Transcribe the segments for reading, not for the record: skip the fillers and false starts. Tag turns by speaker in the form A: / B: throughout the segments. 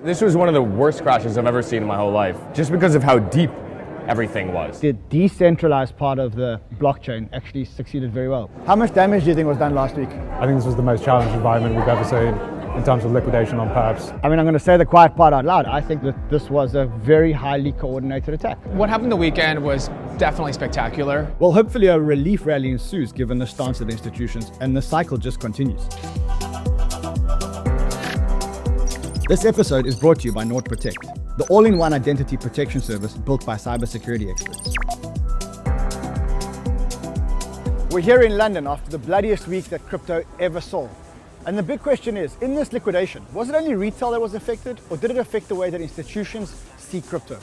A: This was one of the worst crashes I've ever seen in my whole life, just because of how deep everything was.
B: The decentralized part of the blockchain actually succeeded very well. How much damage do you think was done last week?
C: I think this was the most challenged environment we've ever seen in terms of liquidation on perps.
B: I mean, I'm going to say the quiet part out loud. I think that this was a very highly coordinated attack.
D: What happened the weekend was definitely spectacular.
B: Well, hopefully a relief rally ensues given the stance of the institutions, and the cycle just continues. This episode is brought to you by NordProtect, the all-in-one identity protection service built by cybersecurity experts. We're here in London after the bloodiest week that crypto ever saw. And the big question is, in this liquidation, was it only retail that was affected, or did it affect the way that institutions see crypto?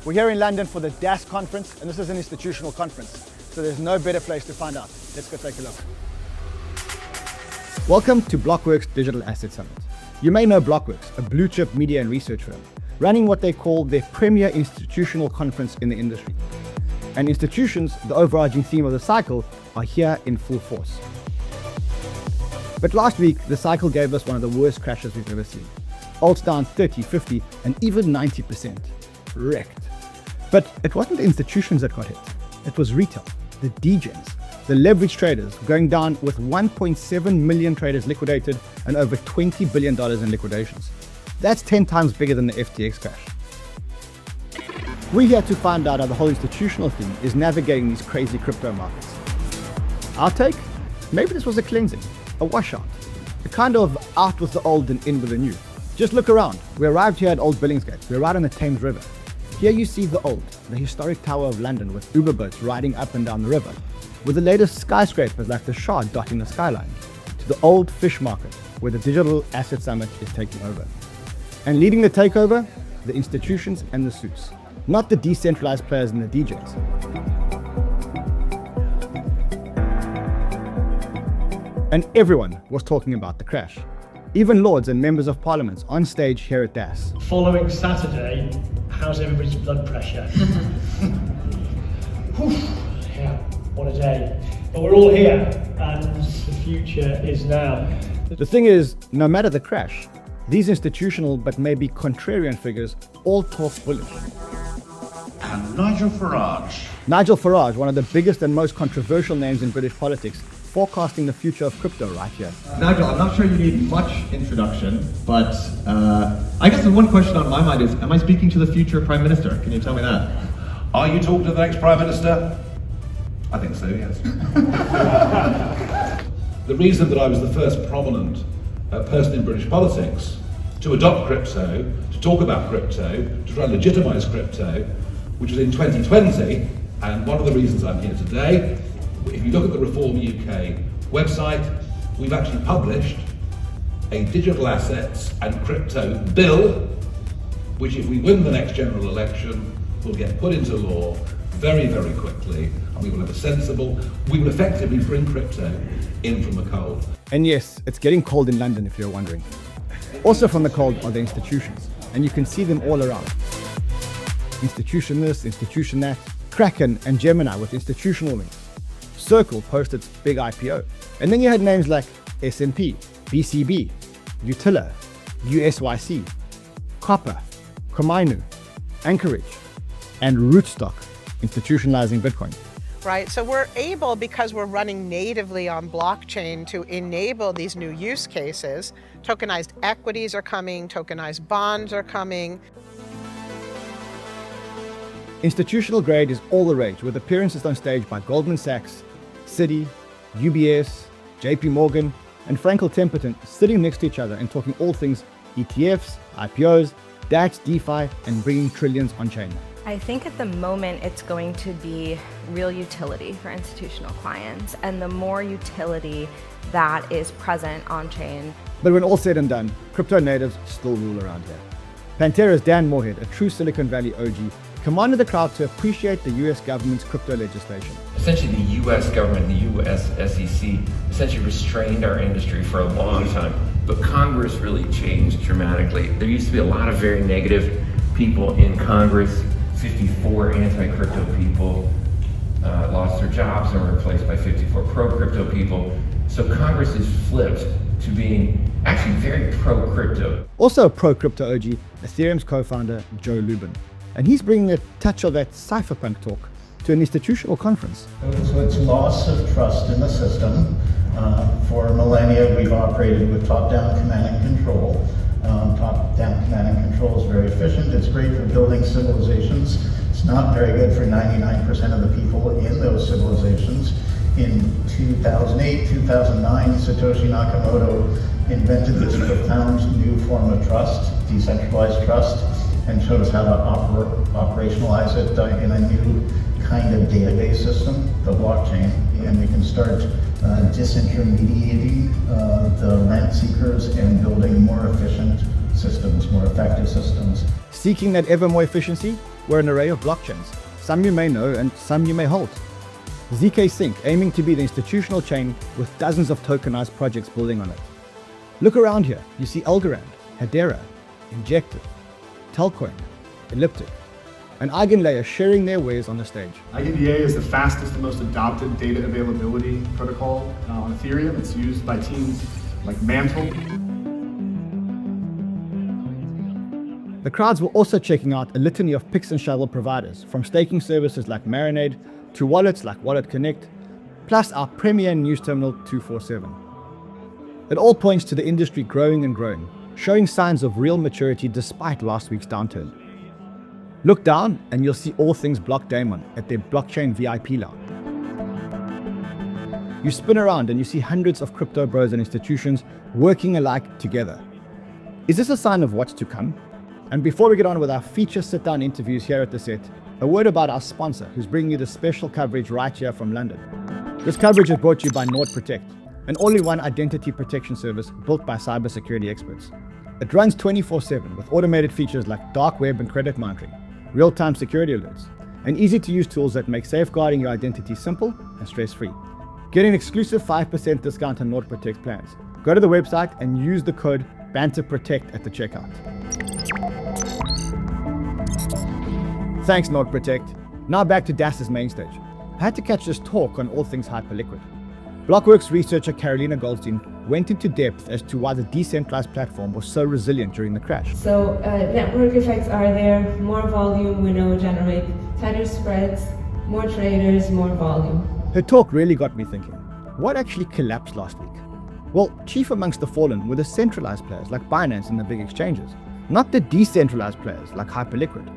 B: We're here in London for the DAS conference, and this is an institutional conference, so there's no better place to find out. Let's go take a look. Welcome to Blockworks Digital Assets Summit. You may know Blockworks, a blue chip media and research firm, running what they call their premier institutional conference in the industry. And institutions, the overarching theme of the cycle, are here in full force. But last week, the cycle gave us one of the worst crashes we've ever seen. Alts down 30, 50, and even 90%. Wrecked. But it wasn't the institutions that got hit. It was retail, the degens, the leverage traders, going down with 1.7 million traders liquidated and over $20 billion in liquidations. That's 10 times bigger than the FTX crash. We're here to find out how the whole institutional thing is navigating these crazy crypto markets. Our take? Maybe this was a cleansing, a washout, a kind of out with the old and in with the new. Just look around. We arrived here at Old Billingsgate. We're right on the Thames River. Here you see the old, the historic Tower of London with Uber boats riding up and down the river, with the latest skyscrapers like the Shard dotting the skyline, to the old fish market where the Digital Assets Summit is taking over. And leading the takeover, the institutions and the suits, not the decentralized players and the DJs. And everyone was talking about the crash. Even lords and members of parliament on stage here at DAS.
E: Following Saturday, how's everybody's blood pressure? Whew, yeah, what a day. But we're all here, and the future is now.
B: The thing is, no matter the crash, these institutional but maybe contrarian figures all talk bullish.
F: And Nigel Farage.
B: Nigel Farage, one of the biggest and most controversial names in British politics, forecasting the future of crypto right here.
G: Nigel, I'm not sure you need much introduction, but I guess the one question on my mind is, am I speaking to the future Prime Minister? Can you tell me that?
F: Are you talking to the next Prime Minister? I think so, yes. The reason that I was the first prominent person in British politics to adopt crypto, to talk about crypto, to try and legitimise crypto, which was in 2020, and one of the reasons I'm here today, if you look at the Reform UK website, we've actually published a digital assets and crypto bill, which if we win the next general election, will get put into law very, very quickly, and we will have a sensible, we will effectively bring crypto in from the cold.
B: And yes, it's getting cold in London if you're wondering. Also from the cold are the institutions, and you can see them all around. Institution this, institution that, Kraken and Gemini with institutional wings. Circle posted its big IPO. And then you had names like S&P, BCB, 𝗬𝗘𝗓, 𝗬𝗚𝗏, Copper, Komainu, Anchorage, and Rootstock, institutionalizing Bitcoin.
H: Right, so we're able, because we're running natively on blockchain, to enable these new use cases. Tokenized equities are coming, tokenized bonds are coming.
B: Institutional grade is all the rage, with appearances on stage by Goldman Sachs, Citi, UBS, JPMorgan, and Franklin Templeton sitting next to each other and talking all things ETFs, IPOs, DAX, DeFi, and bringing trillions on chain.
I: I think at the moment it's going to be real utility for institutional clients, and the more utility that is present on chain.
B: But when all said and done, crypto natives still rule around here. Pantera's Dan Moorhead, a true Silicon Valley OG, commanded the crowd to appreciate the US government's crypto legislation.
J: Essentially, the US government, the US SEC, essentially restrained our industry for a long time. But Congress really changed dramatically. There used to be a lot of very negative people in Congress. 54 anti-crypto people lost their jobs and were replaced by 54 pro-crypto people. So Congress is flipped to being actually very pro-crypto.
B: Also pro-crypto OG, Ethereum's co-founder, Joe Lubin. And he's bringing a touch of that cypherpunk talk to an institutional conference.
K: So it's loss of trust in the system. For millennia, we've operated with top-down command and control. Top-down command and control is very efficient. It's great for building civilizations. It's not very good for 99% of the people in those civilizations. In 2008, 2009, Satoshi Nakamoto invented this profound new form of trust, decentralized trust, and showed us how to operationalize it in a new kind of database system, the blockchain, and we can start disintermediating the rent seekers and building more efficient systems, more effective systems.
B: Seeking that ever more efficiency, we're an array of blockchains. Some you may know and some you may hold. ZK Sync aiming to be the institutional chain with dozens of tokenized projects building on it. Look around here, you see Algorand, Hedera, Injective, Telcoin, Elliptic, and Eigenlayer sharing their wares on the stage.
L: EigenDA is the fastest and most adopted data availability protocol on Ethereum. It's used by teams like Mantle.
B: The crowds were also checking out a litany of picks and shovel providers, from staking services like Marinade to wallets like Wallet Connect, plus our premier news terminal 247. It all points to the industry growing and growing, showing signs of real maturity despite last week's downturn. Look down and you'll see all things Blockdaemon at their blockchain VIP lounge. You spin around and you see hundreds of crypto bros and institutions working alike together. Is this a sign of what's to come? And before we get on with our feature sit-down interviews here at the set, a word about our sponsor who's bringing you the special coverage right here from London. This coverage is brought to you by NordProtect, an all-in-one identity protection service built by cybersecurity experts. It runs 24/7 with automated features like dark web and credit monitoring, real-time security alerts, and easy-to-use tools that make safeguarding your identity simple and stress-free. Get an exclusive 5% discount on NordProtect plans. Go to the website and use the code BANTERPROTECT at the checkout. Thanks, NordProtect. Now back to DAS's main stage. I had to catch this talk on all things Hyperliquid. Blockworks researcher Carolina Goldstein went into depth as to why the decentralized platform was so resilient during the crash.
M: So network effects are there, more volume we know generate tighter spreads, more traders, more volume.
B: Her talk really got me thinking, what actually collapsed last week? Well, chief amongst the fallen were the centralized players like Binance and the big exchanges, not the decentralized players like Hyperliquid.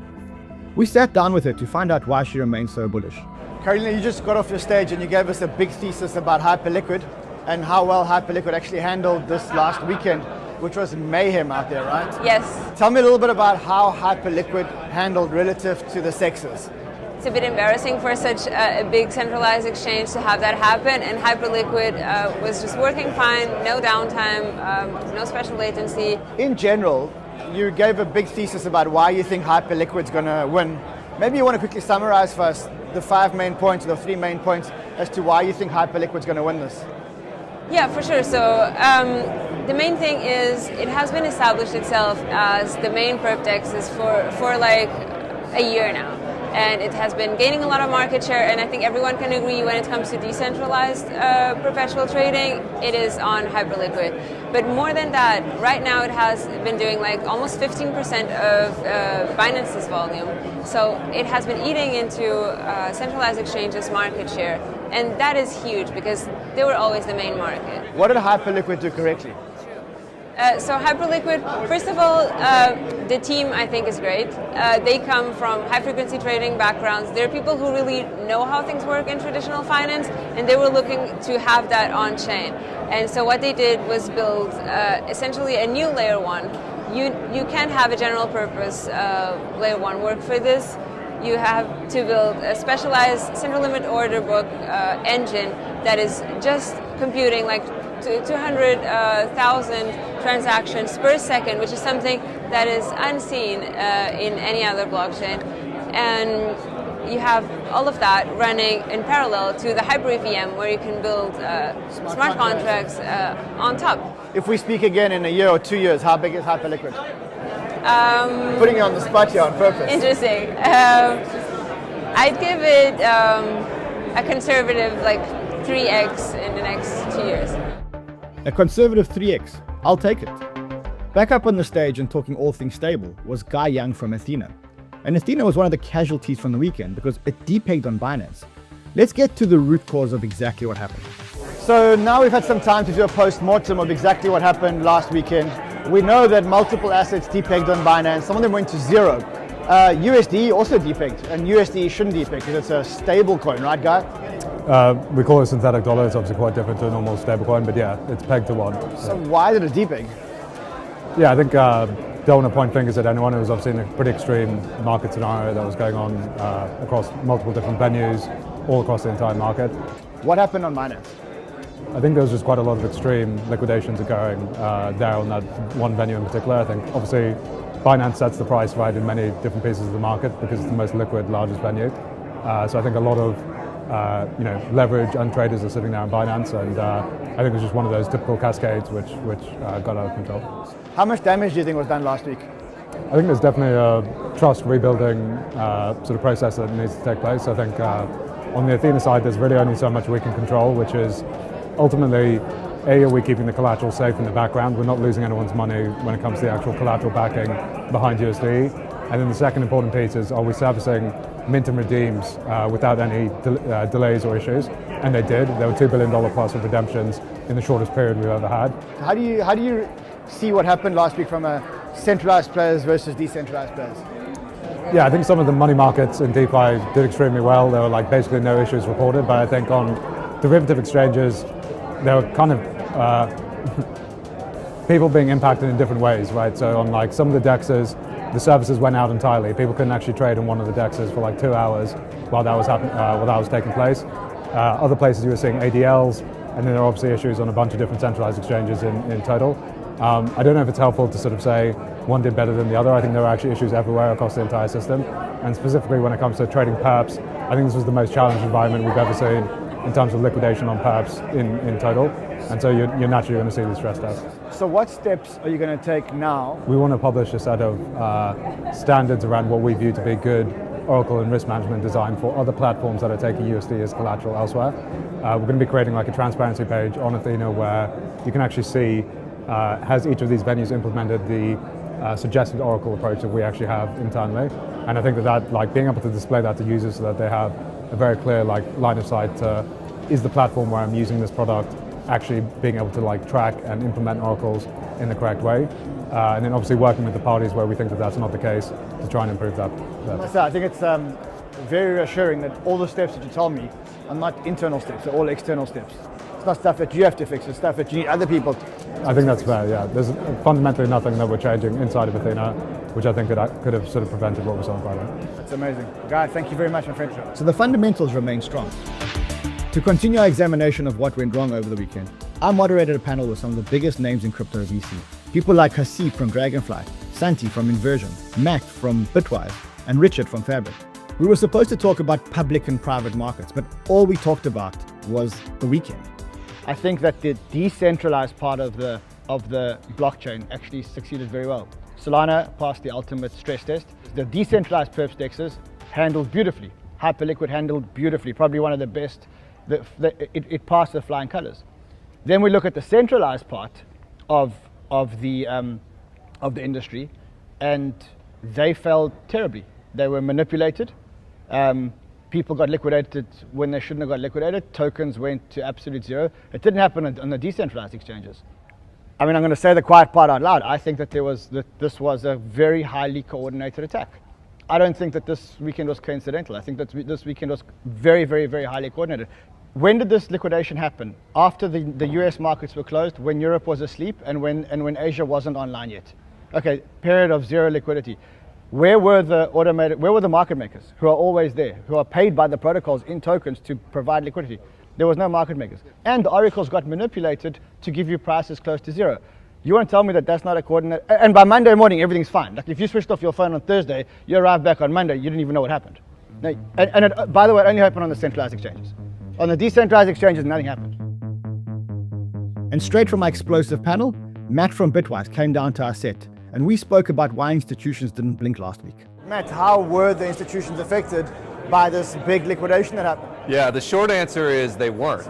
B: We sat down with her to find out why she remains so bullish.
N: Carolina, you just got off your stage and you gave us a big thesis about Hyperliquid and how well Hyperliquid actually handled this last weekend, which was mayhem out there, right?
O: Yes.
N: Tell me a little bit about how Hyperliquid handled relative to the SEXs.
O: It's a bit embarrassing for such a big centralized exchange to have that happen, and Hyperliquid was just working fine, no downtime, no special latency.
N: In general, you gave a big thesis about why you think Hyperliquid's going to win. Maybe you want to quickly summarize for us the 5 main points, the 3 main points as to why you think Hyperliquid's going to win this.
O: Yeah, for sure. So the main thing is it has been established itself as the main perp DEX for like a year now. And it has been gaining a lot of market share, and I think everyone can agree when it comes to decentralized perpetual trading, it is on Hyperliquid. But more than that, right now it has been doing like almost 15% of Binance's volume. So it has been eating into centralized exchanges' market share, and that is huge because they were always the main market.
N: What did Hyperliquid do correctly?
O: So Hyperliquid, first of all, the team I think is great. They come from high-frequency trading backgrounds. They're people who really know how things work in traditional finance, and they were looking to have that on-chain. And so what they did was build essentially a new layer 1. You can't have a general purpose layer 1 work for this. You have to build a specialized single limit order book engine that is just computing like 200,000 transactions per second, which is something that is unseen in any other blockchain. And you have all of that running in parallel to the HyperEVM, where you can build smart contracts on top.
N: If we speak again in a year or 2 years, how big is Hyperliquid? Putting you on the spot here on purpose.
O: Interesting. I'd give it a conservative like 3x in the next 2 years.
B: A conservative 3x. I'll take it. Back up on the stage and talking all things stable was Guy Young from Ethena. And Ethena was one of the casualties from the weekend because it depegged on Binance. Let's get to the root cause of exactly what happened.
N: So now we've had some time to do a post-mortem of exactly what happened last weekend. We know that multiple assets depegged on Binance. Some of them went to zero. USD also depegged, and USD shouldn't depeg because it's a stable coin, right, Guy?
C: We call it synthetic dollar. It's obviously quite different to a normal stablecoin, but yeah, it's pegged to one.
N: So why did it depeg?
C: Yeah, I think don't want to point fingers at anyone. It was obviously in a pretty extreme market scenario that was going on across multiple different venues, all across the entire market.
N: What happened on Binance?
C: I think there was just quite a lot of extreme liquidations occurring there on that one venue in particular. I think obviously Binance sets the price right in many different pieces of the market because it's the most liquid, largest venue. So I think a lot of leverage and traders are sitting there on Binance, and I think it was just one of those typical cascades which got out of control.
N: How much damage do you think was done last week?
C: I think there's definitely a trust rebuilding sort of process that needs to take place. I think on the Ethena side, there's really only so much we can control, which is ultimately, are we keeping the collateral safe in the background? We're not losing anyone's money when it comes to the actual collateral backing behind USD. And then the second important piece is, are we servicing mint and redeems without any delays or issues? And they did. There were $2 billion plus of redemptions in the shortest period we've ever had.
N: How do you see what happened last week from a centralized players versus decentralized players?
C: Yeah, I think some of the money markets in DeFi did extremely well. There were basically no issues reported, but I think on derivative exchanges, there were kind of people being impacted in different ways, right? So on some of the DEXs, the services went out entirely. People couldn't actually trade on one of the DEXs for 2 hours while that was taking place. Other places you were seeing ADLs, and then there are obviously issues on a bunch of different centralized exchanges in total. I don't know if it's helpful to sort of say one did better than the other. I think there are actually issues everywhere across the entire system. And specifically when it comes to trading perps, I think this was the most challenging environment we've ever seen in terms of liquidation on perps in total. And so you're naturally going to see these stress tests.
N: So what steps are you going to take now?
C: We want to publish a set of standards around what we view to be good Oracle and risk management design for other platforms that are taking USD as collateral elsewhere. We're going to be creating a transparency page on Ethena where you can actually see has each of these venues implemented the suggested Oracle approach that we actually have internally. And I think that being able to display that to users so that they have a very clear line of sight to, is the platform where I'm using this product actually being able to track and implement oracles in the correct way, and then obviously working with the parties where we think that that's not the case to try and improve that.
N: I think it's very reassuring that all the steps that you told me are not internal steps, they're all external steps. It's not stuff that you have to fix, it's stuff that you need other people to
C: I think that's fair, yeah. There's fundamentally nothing that we're changing inside of Ethena, which I think could have sort of prevented what we saw on Friday.
N: That's amazing. Guy, thank you very much, my friend.
B: So the fundamentals remain strong. To continue our examination of what went wrong over the weekend, I moderated a panel with some of the biggest names in crypto VC. People like 𝗬𝗓𝗔𝗓𝗓 from Dragonfly, Santi from Inversion, Matt from Bitwise, and Richard from Fabric. We were supposed to talk about public and private markets, but all we talked about was the weekend.
N: I think that the decentralized part of the blockchain actually succeeded very well. Solana passed the ultimate stress test. The decentralized perps DEXs handled beautifully. Hyperliquid handled beautifully, probably one of the best. It passed the flying colors. Then we look at the centralized part of the industry, and they fell terribly. They were manipulated. People got liquidated when they shouldn't have got liquidated. Tokens went to absolute zero. It didn't happen on the decentralized exchanges. I mean, I'm going to say the quiet part out loud. I think that this was a very highly coordinated attack. I don't think that this weekend was coincidental. I think that this weekend was very, very, very highly coordinated. When did this liquidation happen? After the US markets were closed, when Europe was asleep, and when Asia wasn't online yet. Okay, period of zero liquidity. Where were the market makers who are always there, who are paid by the protocols in tokens to provide liquidity? There was no market makers. And the oracles got manipulated to give you prices close to zero. You want to tell me that that's not a coordinate? And by Monday morning, everything's fine. Like if you switched off your phone on Thursday, you arrive back on Monday, you didn't even know what happened. Now, by the way, it only happened on the centralized exchanges. On the decentralized exchanges, nothing happened.
B: And straight from my explosive panel, Matt from Bitwise came down to our set, and we spoke about why institutions didn't blink last week.
N: Matt, how were the institutions affected by this big liquidation that happened?
P: Yeah, the short answer is they weren't.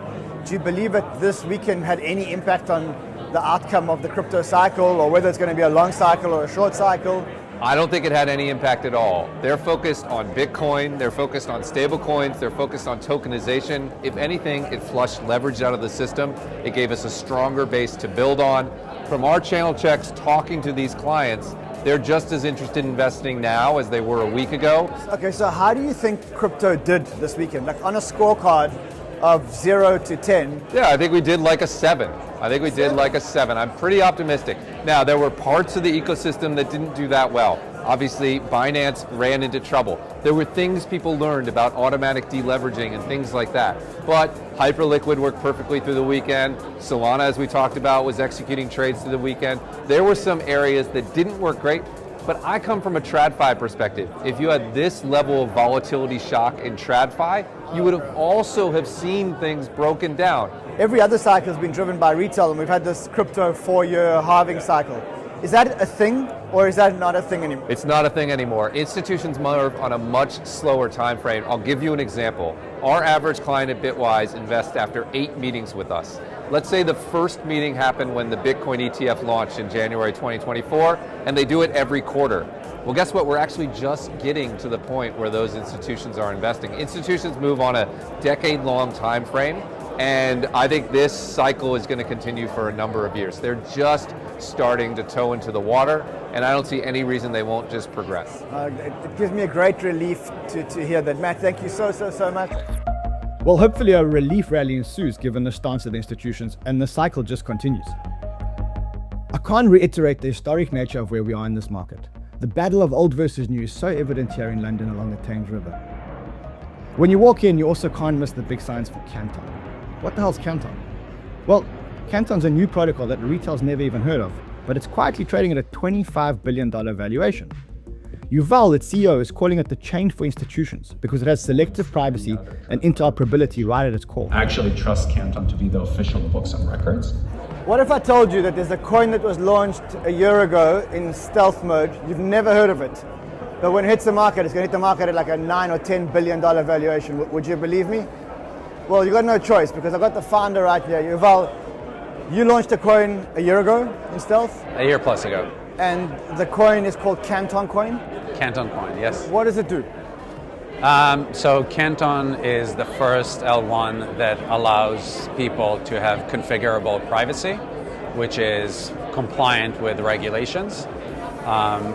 N: Do you believe that this weekend had any impact on the outcome of the crypto cycle, or whether it's going to be a long cycle or a short cycle?
P: I don't think it had any impact at all. They're focused on Bitcoin, they're focused on stable coins, they're focused on tokenization. If anything, it flushed leverage out of the system. It gave us a stronger base to build on. From our channel checks, talking to these clients, they're just as interested in investing now as they were a week ago.
N: Okay, so how do you think crypto did this weekend? Like on a scorecard of 0 to 10?
P: Yeah, I think we did like a 7. I think we did like a 7. I'm pretty optimistic. Now, there were parts of the ecosystem that didn't do that well. Obviously, Binance ran into trouble. There were things people learned about automatic deleveraging and things like that. But Hyperliquid worked perfectly through the weekend. Solana, as we talked about, was executing trades through the weekend. There were some areas that didn't work great, but I come from a TradFi perspective. If you had this level of volatility shock in TradFi, you would have also have seen things broken down.
N: Every other cycle has been driven by retail, and we've had this crypto 4-year halving cycle. Is that a thing, or is that not a thing anymore?
P: It's not a thing anymore. Institutions move on a much slower time frame. I'll give you an example. Our average client at Bitwise invests after 8 meetings with us. Let's say the first meeting happened when the Bitcoin ETF launched in January 2024, and they do it every quarter. Well, guess what? We're actually just getting to the point where those institutions are investing. Institutions move on a decade-long time frame, and I think this cycle is going to continue for a number of years. They're just starting to toe into the water, and I don't see any reason they won't just progress.
N: It gives me a great relief to hear that. Matt, thank you so much. Well, hopefully a relief rally ensues given the stance of the institutions, and the cycle just continues. I can't reiterate the historic nature of where we are in this market. The battle of old versus new is so evident here in London along the Thames River. When you walk in, you also can't miss the big signs for Canton. What the hell's Canton? Well, Canton's a new protocol that retail's never even heard of, but it's quietly trading at a $25 billion valuation. Yuval, its CEO, is calling it the chain for institutions because it has selective privacy and interoperability right at its core.
Q: I actually trust Canton to be the official books and records.
N: What if I told you that there's a coin that was launched a year ago in stealth mode, you've never heard of it, but when it hits the market, it's going to hit the market at like a $9 or $10 billion valuation. Would you believe me? Well, you got no choice because I got the founder right here. Yuval, you launched a coin a year ago in stealth?
R: A year plus ago.
N: And the coin is called Canton coin?
R: Canton coin, yes.
N: What does it do?
R: So Canton is the first L1 that allows people to have configurable privacy, which is compliant with regulations.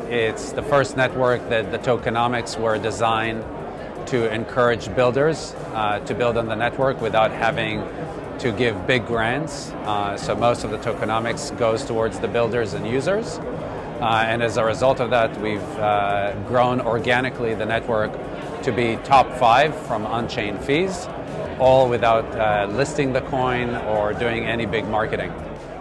R: It's the first network that the tokenomics were designed to encourage builders to build on the network without having to give big grants. So most of the tokenomics goes towards the builders and users. And as a result of that, we've grown organically the network to be top 5 from on-chain fees, all without listing the coin or doing any big marketing.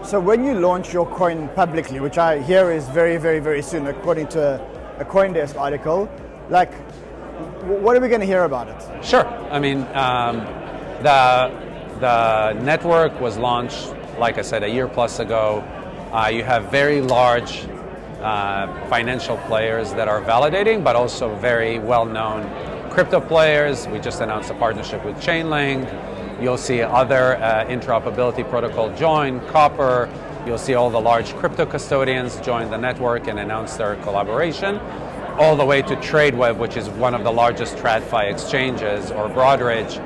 N: So when you launch your coin publicly, which I hear is very, very, very soon, according to a CoinDesk article, like, what are we going to hear about it?
R: Sure. I mean, the network was launched, like I said, a year plus ago. You have very large financial players that are validating, but also very well-known crypto players. We just announced a partnership with Chainlink. You'll see other interoperability protocol join, Copper. You'll see all the large crypto custodians join the network and announce their collaboration, all the way to Tradeweb, which is one of the largest TradFi exchanges, or Broadridge.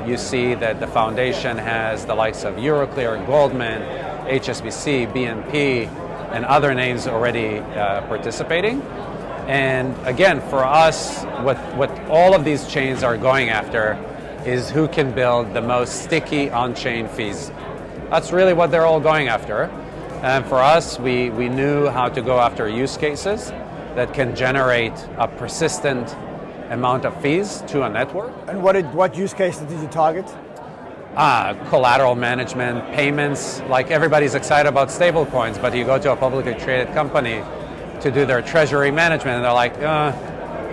R: You see that the foundation has the likes of Euroclear, Goldman, HSBC, BNP, and other names already participating. And again, for us, what all of these chains are going after is who can build the most sticky on-chain fees. That's really what they're all going after. And for us, we knew how to go after use cases that can generate a persistent amount of fees to a network.
N: And what use cases did you target?
R: Collateral management, payments. Like, everybody's excited about stable coins, but you go to a publicly traded company to do their treasury management, and they're like,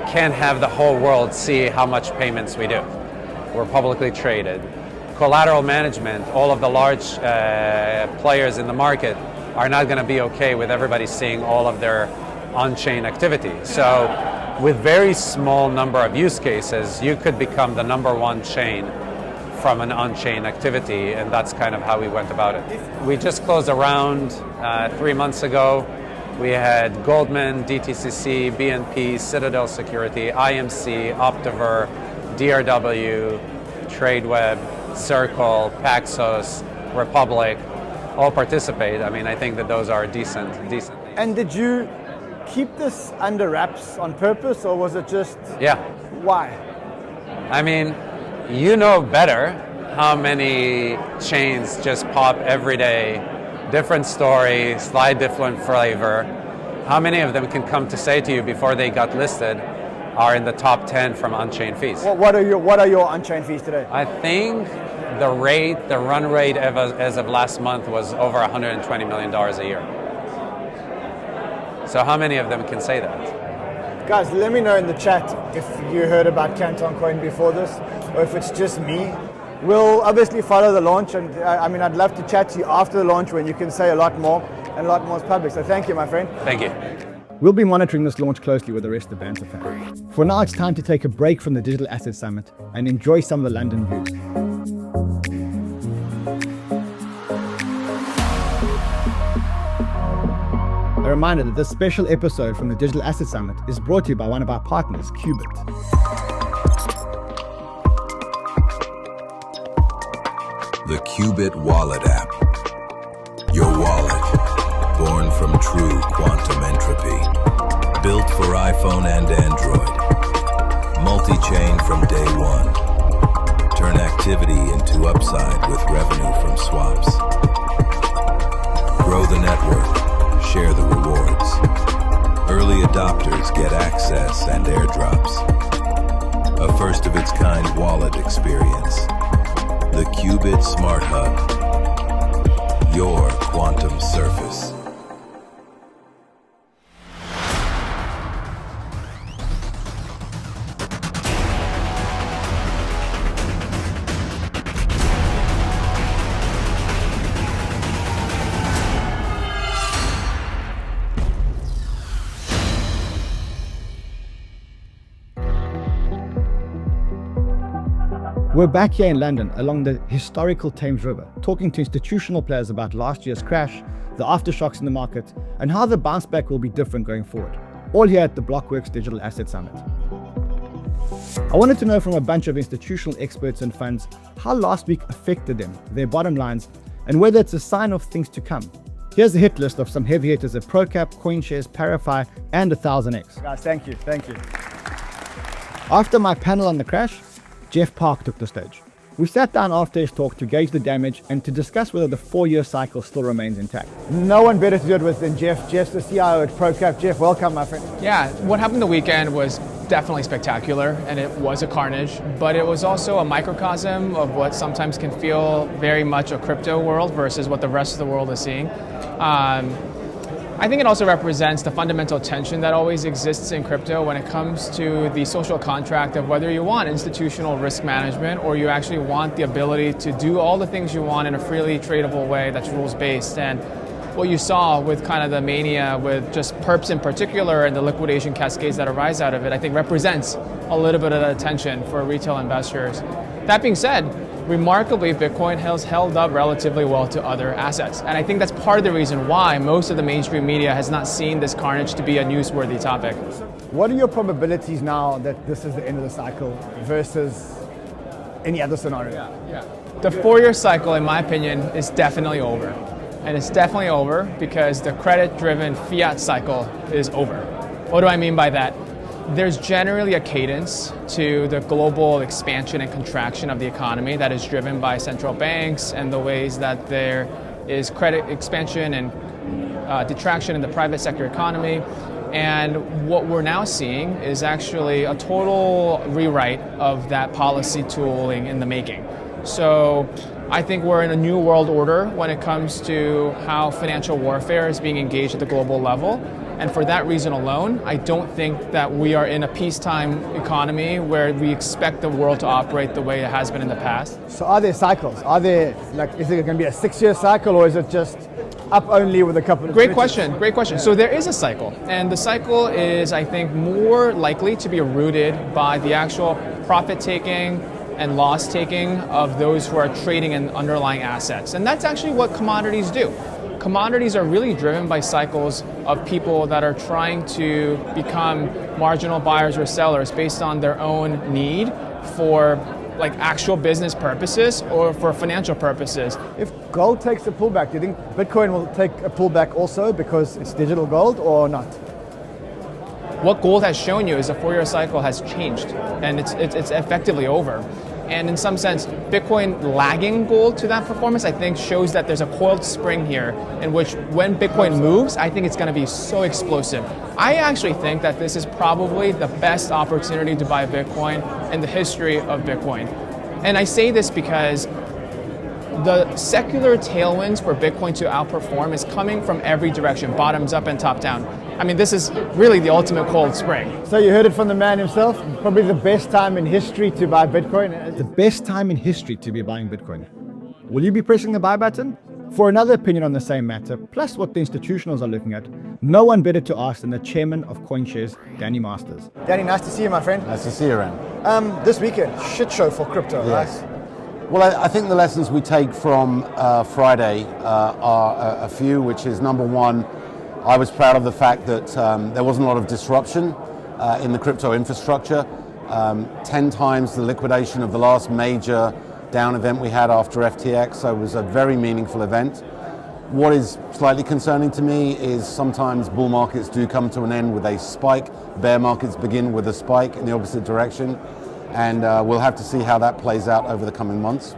R: can't have the whole world see how much payments we do. We're publicly traded. Collateral management, all of the large players in the market are not going to be okay with everybody seeing all of their on-chain activity. So with very small number of use cases, you could become the #1 chain from an on-chain activity, and that's kind of how we went about it. We just closed a round 3 months ago. We had Goldman, DTCC, BNP, Citadel Security, IMC, 𝗙𝗧𝗪, DRW, TradeWeb, Circle, Paxos, Republic, all participate. I mean, I think that those are decent.
N: And did you keep this under wraps on purpose, or was it just...
R: Yeah.
N: Why?
R: I mean, you know better how many chains just pop every day, different story, slight different flavor. How many of them can come to say to you before they got listed are in the top 10 from on-chain fees?
N: What are your on-chain fees today?
R: I think the run rate as of last month was over $120 million a year. So how many of them can say that?
N: Guys, let me know in the chat if you heard about Canton Coin before this, or if it's just me. We'll obviously follow the launch, and I mean, I'd love to chat to you after the launch when you can say a lot more, and a lot more is public. So thank you, my friend.
R: Thank you.
B: We'll be monitoring this launch closely with the rest of Banter fans. For now, it's time to take a break from the Digital Assets Summit and enjoy some of the London views. A reminder that this special episode from the Digital Assets Summit is brought to you by one of our partners, Qubit.
S: The Qubit Wallet app. Your wallet, born from true quantum entropy. Built for iPhone and Android. Multi-chain from day one. Turn activity into upside with revenue from swaps. Grow the network. Share the rewards. Early adopters get access and airdrops. A first-of-its-kind wallet experience. The Qubit Smart Hub. Your quantum surface.
B: We're back here in London along the historical Thames River, talking to institutional players about last year's crash, the aftershocks in the market, and how the bounce back will be different going forward. All here at the Blockworks Digital Assets Summit. I wanted to know from a bunch of institutional experts and funds how last week affected them, their bottom lines, and whether it's a sign of things to come. Here's a hit list of some heavy hitters at ProCap, CoinShares, 𝗏𝗏𝗏, and 𝗏𝗏𝗏𝗏.
N: Guys, thank you.
B: After my panel on the crash, 𝗏𝗏𝗏𝗏 took the stage. We sat down after his talk to gauge the damage and to discuss whether the 4-year cycle still remains intact.
N: No one better to do it with than Jeff. Jeff's the CIO at ProCap. Jeff, welcome, my friend.
D: Yeah, what happened the weekend was definitely spectacular, and it was a carnage, but it was also a microcosm of what sometimes can feel very much a crypto world versus what the rest of the world is seeing. I think it also represents the fundamental tension that always exists in crypto when it comes to the social contract of whether you want institutional risk management or you actually want the ability to do all the things you want in a freely tradable way that's rules-based. And what you saw with kind of the mania with just perps in particular and the liquidation cascades that arise out of it, I think represents a little bit of the tension for retail investors. That being said, remarkably, Bitcoin has held up relatively well to other assets. And I think that's part of the reason why most of the mainstream media has not seen this carnage to be a newsworthy topic.
N: What are your probabilities now that this is the end of the cycle versus any other scenario?
D: The 4-year cycle, in my opinion, is definitely over. And it's definitely over because the credit-driven fiat cycle is over. What do I mean by that? There's generally a cadence to the global expansion and contraction of the economy that is driven by central banks and the ways that there is credit expansion and detraction in the private sector economy. And what we're now seeing is actually a total rewrite of that policy tooling in the making. So I think we're in a new world order when it comes to how financial warfare is being engaged at the global level. And for that reason alone, I don't think that we are in a peacetime economy where we expect the world to operate the way it has been in the past.
N: So are there cycles? Are there, is it going to be a 6-year cycle or is it just up only with a couple of
D: Great question. Yeah. So there is a cycle. And the cycle is, I think, more likely to be rooted by the actual profit-taking and loss taking of those who are trading in underlying assets. And that's actually what commodities do. Commodities are really driven by cycles of people that are trying to become marginal buyers or sellers based on their own need for like actual business purposes or for financial purposes.
N: If gold takes a pullback, do you think Bitcoin will take a pullback also because it's digital gold or not?
D: What gold has shown you is the 4-year cycle has changed and it's effectively over. And in some sense, Bitcoin lagging gold to that performance, I think shows that there's a coiled spring here in which when Bitcoin moves, I think it's going to be so explosive. I actually think that this is probably the best opportunity to buy Bitcoin in the history of Bitcoin. And I say this because the secular tailwinds for Bitcoin to outperform is coming from every direction, bottoms up and top down. I mean, this is really the ultimate cold spring.
N: So you heard it from the man himself, probably the best time in history to buy Bitcoin. The best time in history to be buying Bitcoin. Will you be pressing the buy button? For another opinion on the same matter, plus what the institutionals are looking at, no one better to ask than the chairman of CoinShares, Danny Masters. Danny, nice to see you, my friend.
T: Nice to see you, Ran.
N: This weekend, shit show for crypto,
T: yes.
N: Right?
T: Well, I think the lessons we take from Friday are a few, which is number one, I was proud of the fact that there wasn't a lot of disruption in the crypto infrastructure. 10 times the liquidation of the last major down event we had after FTX, so it was a very meaningful event. What is slightly concerning to me is sometimes bull markets do come to an end with a spike, bear markets begin with a spike in the opposite direction, and we'll have to see how that plays out over the coming months.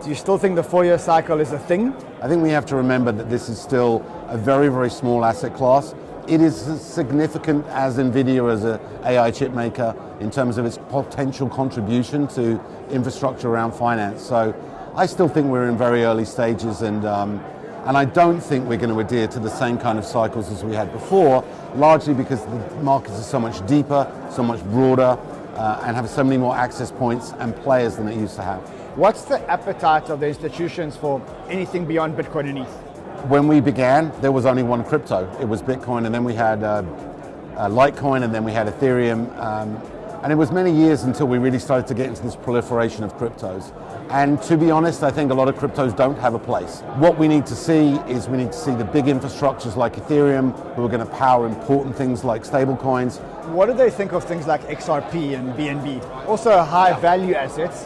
N: Do you still think the 4-year cycle is a thing?
T: I think we have to remember that this is still a very, very small asset class. It is as significant as NVIDIA as an AI chip maker in terms of its potential contribution to infrastructure around finance. So I still think we're in very early stages, and I don't think we're going to adhere to the same kind of cycles as we had before, largely because the markets are so much deeper, so much broader, and have so many more access points and players than it used to have.
N: What's the appetite of the institutions for anything beyond Bitcoin and ETH?
T: When we began, there was only one crypto. It was Bitcoin, and then we had Litecoin, and then we had Ethereum. And it was many years until we really started to get into this proliferation of cryptos. And to be honest, I think a lot of cryptos don't have a place. What we need to see is we need to see the big infrastructures like Ethereum, who are going to power important things like stablecoins.
N: What do they think of things like XRP and BNB? Also high value assets.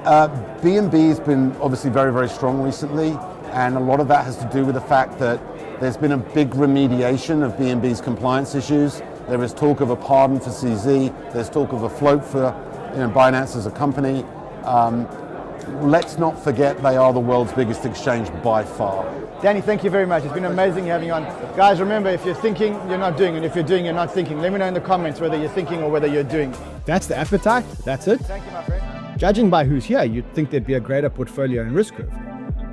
T: BNB has been obviously very, very strong recently, and a lot of that has to do with the fact that there's been a big remediation of BNB's compliance issues. There is talk of a pardon for CZ, there's talk of a float for Binance as a company. Let's not forget they are the world's biggest exchange by far.
N: Danny, thank you very much. It's been amazing having you on. Guys, remember, if you're thinking, you're not doing, and if you're doing, you're not thinking. Let me know in the comments whether you're thinking or whether you're doing. That's the appetite. That's it. Thank you, my friend. Judging by who's here, you'd think there'd be a greater portfolio and risk curve.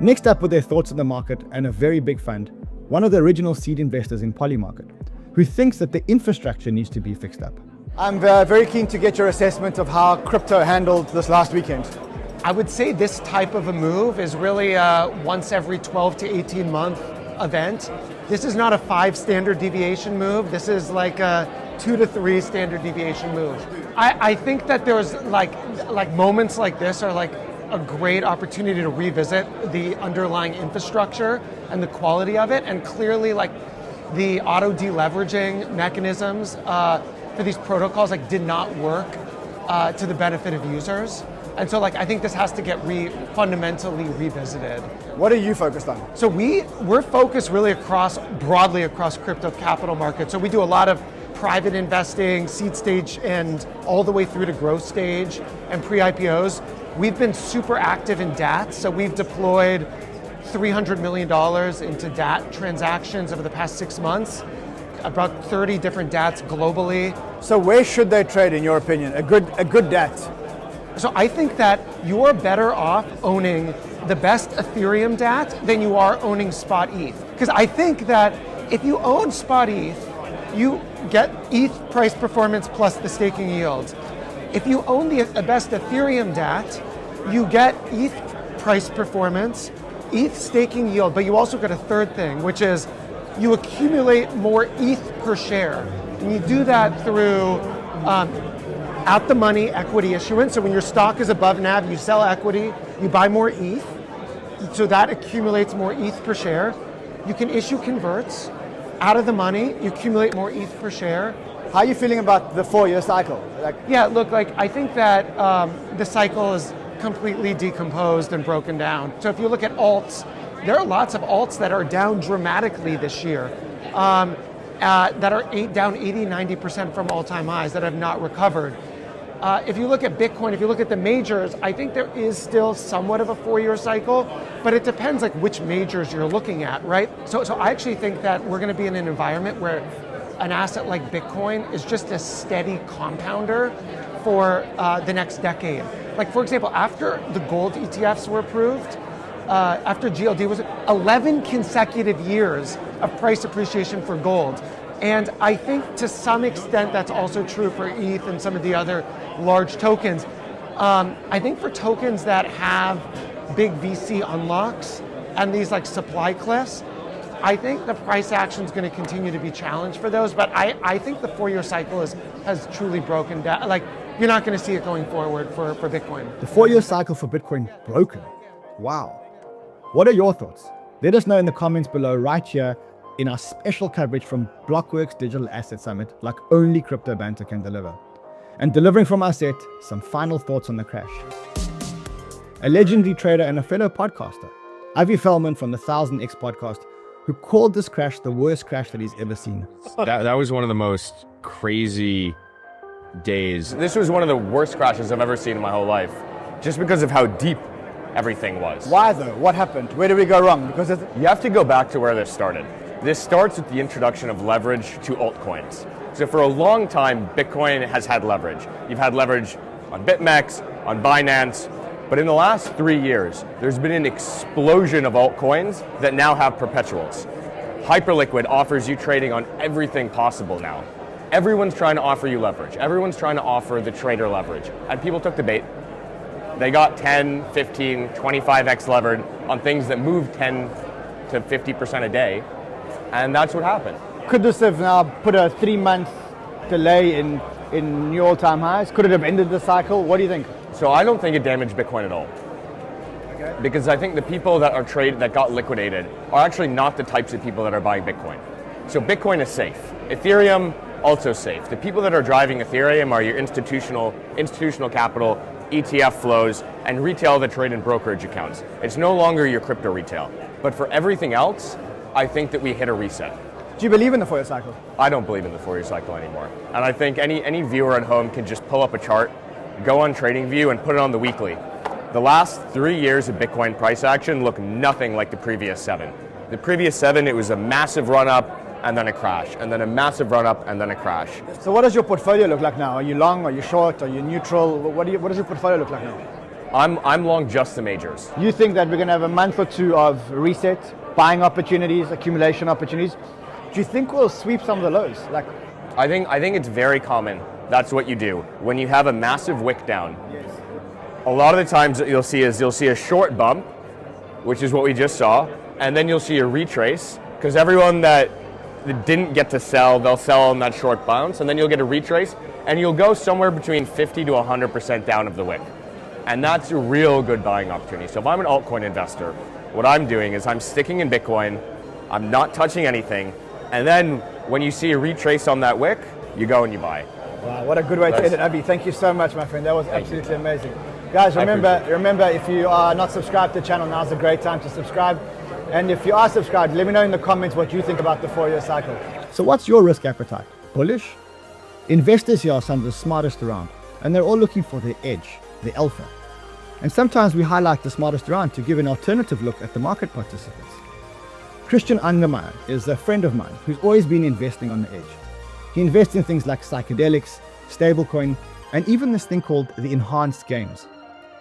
N: Next up with their thoughts on the market and a very big fund, one of the original seed investors in Polymarket, who thinks that the infrastructure needs to be fixed up. I'm very keen to get your assessment of how crypto handled this last weekend.
U: I would say this type of a move is really a once every 12 to 18 month event. This is not a 5 standard deviation move. This is like a 2 to 3 standard deviation move. I think that there's like moments like this are like a great opportunity to revisit the underlying infrastructure and the quality of it, and clearly like the auto deleveraging mechanisms for these protocols like did not work to the benefit of users. And so I think this has to get fundamentally revisited.
N: What are you focused on?
U: So we're focused really broadly across crypto capital markets. So we do a lot of private investing, seed stage, and all the way through to growth stage and pre-IPOs. We've been super active in DATs. So we've deployed $300 million into DAT transactions over the past 6 months, about 30 different DATs globally.
N: So where should they trade, in your opinion? A good DAT?
U: So I think that you're better off owning the best Ethereum DAT than you are owning spot ETH. Because I think that if you own spot ETH, you get ETH price performance plus the staking yield. If you own the best Ethereum DAT, you get ETH price performance, ETH staking yield, but you also get a third thing, which is you accumulate more ETH per share. And you do that through at the money equity issuance. So when your stock is above NAV, you sell equity, you buy more ETH, so that accumulates more ETH per share. You can issue converts out of the money, you accumulate more ETH per share.
N: How are you feeling about the 4-year cycle?
U: Yeah, look, I think that the cycle is completely decomposed and broken down. So if you look at alts, there are lots of alts that are down dramatically this year, that are down 80-90% from all-time highs that have not recovered. If you look at Bitcoin, if you look at the majors, I think there is still somewhat of a 4-year cycle, but it depends which majors you're looking at, right? So I actually think that we're going to be in an environment where an asset like Bitcoin is just a steady compounder for the next decade. For example, after the gold ETFs were approved, after GLD was 11 consecutive years of price appreciation for gold. And I think to some extent that's also true for ETH and some of the other large tokens. I think for tokens that have big VC unlocks and these supply cliffs, I think the price action is going to continue to be challenged for those, but I think the 4-year cycle has truly broken down. You're not going to see it going forward for Bitcoin.
B: The 4-year cycle for Bitcoin broken. Wow. What are your thoughts? Let us know in the comments below right here in our special coverage from Blockworks Digital Assets Summit, like only crypto banter can deliver. And delivering from our set, some final thoughts on the crash. A legendary trader and a fellow podcaster, 𝗬𝗙𝗪 from the 𝗏𝗁𝗥 podcast, who called this crash the worst crash that he's ever seen.
A: That was one of the most crazy days. This was one of the worst crashes I've ever seen in my whole life, just because of how deep everything was.
N: Why though? What happened? Where did we go wrong? Because
A: you have to go back to where this started. This starts with the introduction of leverage to altcoins. So for a long time, Bitcoin has had leverage. You've had leverage on BitMEX, on Binance, but in the last 3 years, there's been an explosion of altcoins that now have perpetuals. Hyperliquid offers you trading on everything possible now. Everyone's trying to offer you leverage. Everyone's trying to offer the trader leverage. And people took the bait. They got 10, 15, 25x levered on things that moved 10 to 50% a day. And that's what happened.
N: Could this have now put a 3-month delay in new all-time highs? Could it have ended the cycle? What do you think?
A: So I don't think it damaged Bitcoin at all. Okay. Because I think the people that got liquidated are actually not the types of people that are buying Bitcoin. So Bitcoin is safe. Ethereum, also safe. The people that are driving Ethereum are your institutional capital, ETF flows, and retail that trade in brokerage accounts. It's no longer your crypto retail. But for everything else, I think that we hit a reset.
N: Do you believe in the 4-year cycle?
A: I don't believe in the 4-year cycle anymore. And I think any viewer at home can just pull up a chart, go on TradingView and put it on the weekly. The last 3 years of Bitcoin price action look nothing like the previous 7. The previous 7, it was a massive run up and then a crash, and then a massive run up and then a crash.
N: So what does your portfolio look like now? Are you long, are you short, are you neutral? What does your portfolio look like now?
A: I'm long just the majors.
N: You think that we're going to have a month or two of reset, buying opportunities, accumulation opportunities? Do you think we'll sweep some of the lows?
A: I think it's very common. That's what you do. When you have a massive wick down, yes. A lot of the times that you'll see a short bump, which is what we just saw, and then you'll see a retrace, because everyone that didn't get to sell, they'll sell on that short bounce, and then you'll get a retrace, and you'll go somewhere between 50 to 100% down of the wick. And that's a real good buying opportunity. So if I'm an altcoin investor, what I'm doing is I'm sticking in Bitcoin, I'm not touching anything, and then when you see a retrace on that wick, you go and you buy.
N: Wow, what a good way to end it, Aabe. Thank you so much, my friend. That was absolutely amazing. Guys, remember, if you are not subscribed to the channel, now's a great time to subscribe. And if you are subscribed, let me know in the comments what you think about the 4-year cycle.
B: So what's your risk appetite? Bullish? Investors here are some of the smartest around, and they're all looking for their edge, the alpha. And sometimes we highlight the smartest around to give an alternative look at the market participants. Christian Angermeyer is a friend of mine who's always been investing on the edge. He invests in things like psychedelics, stablecoin, and even this thing called the enhanced games.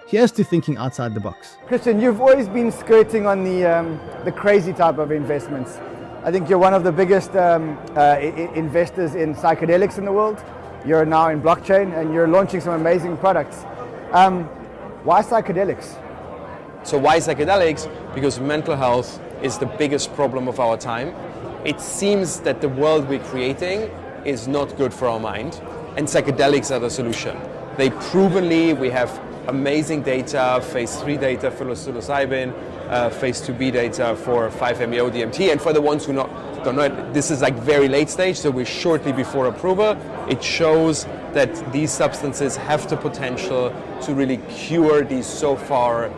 B: Here's to thinking outside the box.
N: Christian, you've always been skirting on the crazy type of investments. I think you're one of the biggest investors in psychedelics in the world. You're now in blockchain and you're launching some amazing products. Why psychedelics?
V: So why psychedelics? Because mental health is the biggest problem of our time. It seems that the world we're creating is not good for our mind. and psychedelics are the solution. They provenly, we have amazing data, phase 3 data for psilocybin, phase 2b data for 5-MeO-DMT, and for the ones who don't know it, this is like very late stage, so we're shortly before approval. It shows that these substances have the potential to really cure these so far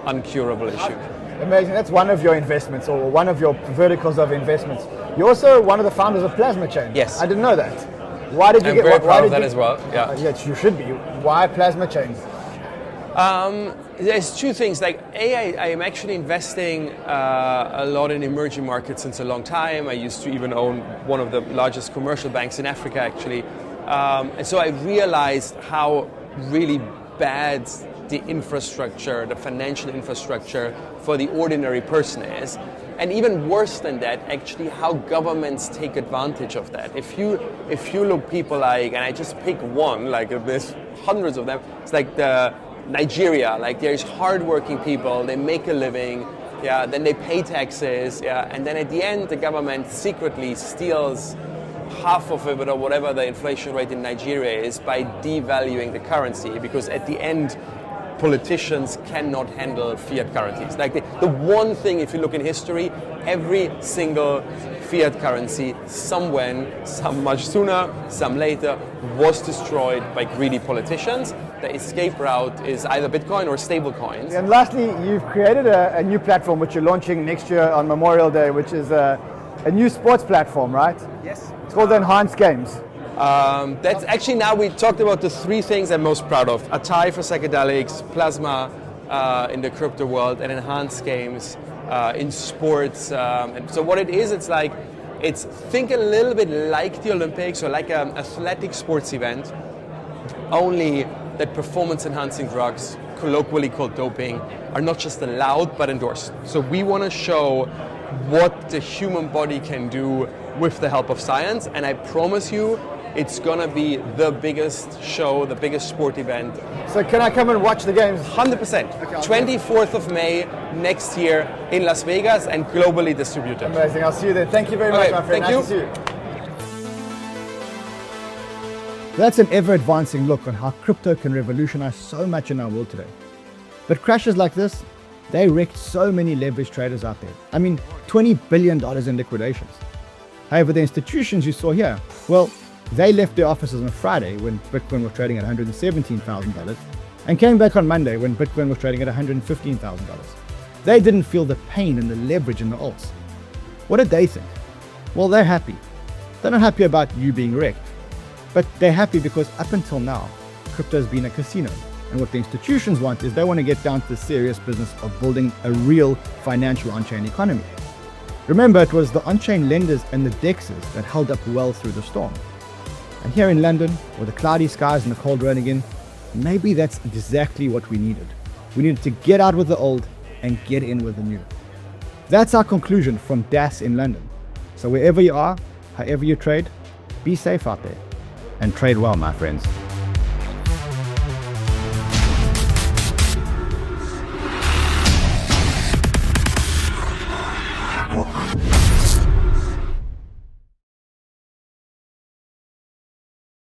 V: uncurable issues.
N: Amazing. That's one of your investments, or one of your verticals of investments. You're also one of the founders of Plasma Chain.
V: Yes.
N: I didn't know that. Why did you
V: I'm
N: get?
V: very
N: Why
V: proud
N: did
V: of that
N: you,
V: as well. Yeah.
N: Yes, you should be. Why Plasma Chain?
V: There's two things. Like I am actually investing a lot in emerging markets since a long time. I used to even own one of the largest commercial banks in Africa, actually. And so I realized how really bad the infrastructure, the financial infrastructure for the ordinary person is. And even worse than that, actually, how governments take advantage of that. If you look people like, and I just pick one, like there's hundreds of them, it's like Nigeria, like there's hardworking people, they make a living, yeah, then they pay taxes, yeah, and then at the end the government secretly steals half of it or whatever the inflation rate in Nigeria is by devaluing the currency, because at the end politicians cannot handle fiat currencies. Like the one thing, if you look in history, every single fiat currency, some much sooner, some later, was destroyed by greedy politicians. The escape route is either Bitcoin or stable coins.
N: And lastly, you've created a new platform which you're launching next year on Memorial Day, which is a new sports platform, right?
V: Yes.
N: It's called the Enhanced Games.
V: That's actually, now we talked about the three things I'm most proud of. 𝗙𝗢 for psychedelics, plasma in the crypto world, and enhanced games in sports. And so what it is, it's think a little bit like the Olympics, or like an athletic sports event, only that performance-enhancing drugs, colloquially called doping, are not just allowed but endorsed. So we want to show what the human body can do with the help of science, and I promise you, it's gonna be the biggest show, the biggest sport event.
N: So can I come and watch the games?
V: 100%. Okay, 24th of May next year in Las Vegas and globally distributed.
N: Amazing. I'll see you there. Thank you very much, my friend.
V: Thank you.
N: Nice to see you. That's an ever-advancing look on how crypto can revolutionize so much in our world today. But crashes like this, they wrecked so many leveraged traders out there. I mean, $20 billion in liquidations. However, the institutions you saw here, well, they left their offices on Friday when Bitcoin was trading at $117,000 and came back on Monday when Bitcoin was trading at $115,000. They didn't feel the pain and the leverage in the alts. What did they think? Well, they're happy. They're not happy about you being wrecked, but they're happy because up until now, crypto has been a casino. And what the institutions want is they want to get down to the serious business of building a real financial on-chain economy. Remember, it was the on-chain lenders and the DEXs that held up well through the storm. And here in London, with the cloudy skies and the cold rain again, maybe that's exactly what we needed. We needed to get out with the old and get in with the new. That's our conclusion from DAS in London. So wherever you are, however you trade, be safe out there and trade well, my friends.